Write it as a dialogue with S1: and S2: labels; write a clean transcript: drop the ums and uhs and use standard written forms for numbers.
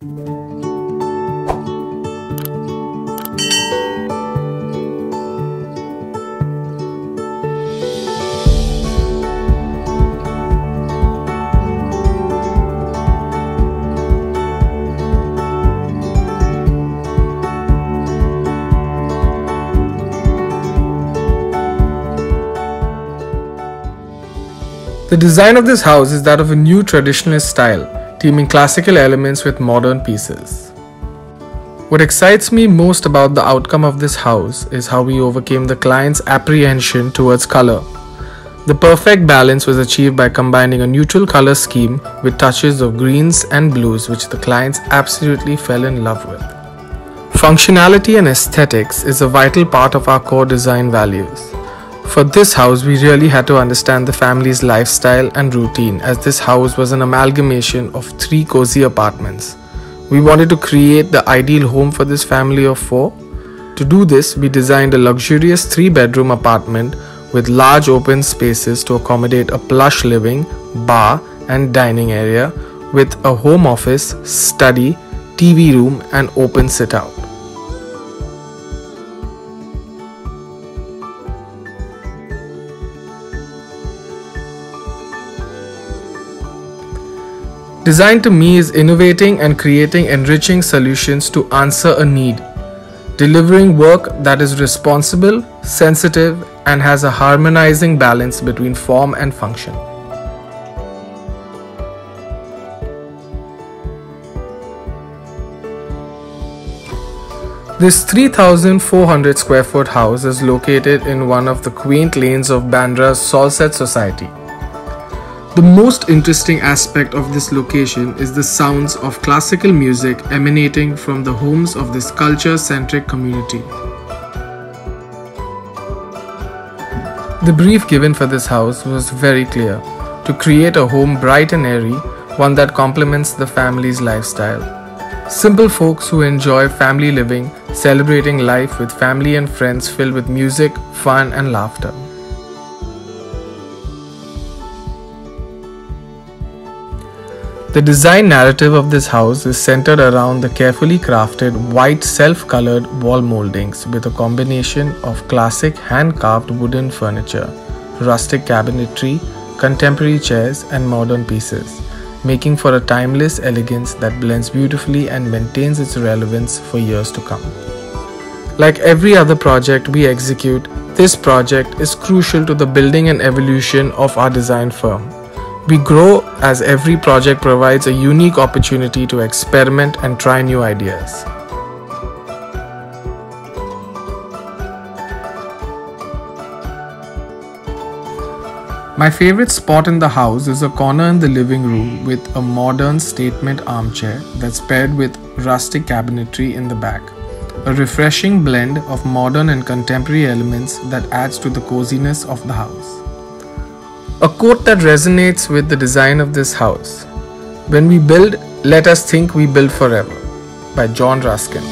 S1: The design of this house is that of a new traditionalist style, teaming classical elements with modern pieces. What excites me most about the outcome of this house is how we overcame the client's apprehension towards color. The perfect balance was achieved by combining a neutral color scheme with touches of greens and blues, which the clients absolutely fell in love with. Functionality and aesthetics is a vital part of our core design values. For this house, we really had to understand the family's lifestyle and routine, as this house was an amalgamation of 3 cozy apartments. We wanted to create the ideal home for this family of 4. To do this, we designed a luxurious 3-bedroom apartment with large open spaces to accommodate a plush living, bar and dining area with a home office, study, TV room and open sit-out. Design to me is innovating and creating enriching solutions to answer a need, delivering work that is responsible, sensitive, and has a harmonizing balance between form and function. This 3,400 square foot house is located in one of the quaint lanes of Bandra's Salsette society. The most interesting aspect of this location is the sounds of classical music emanating from the homes of this culture-centric community. The brief given for this house was very clear: to create a home bright and airy, one that complements the family's lifestyle. Simple folks who enjoy family living, celebrating life with family and friends, filled with music, fun and laughter. The design narrative of this house is centered around the carefully crafted white self-colored wall moldings with a combination of classic hand-carved wooden furniture, rustic cabinetry, contemporary chairs and modern pieces, making for a timeless elegance that blends beautifully and maintains its relevance for years to come. Like every other project we execute, this project is crucial to the building and evolution of our design firm. We grow as every project provides a unique opportunity to experiment and try new ideas. My favorite spot in the house is a corner in the living room with a modern statement armchair that's paired with rustic cabinetry in the back. A refreshing blend of modern and contemporary elements that adds to the coziness of the house. A quote that resonates with the design of this house: "When we build, let us think we build forever," by John Ruskin.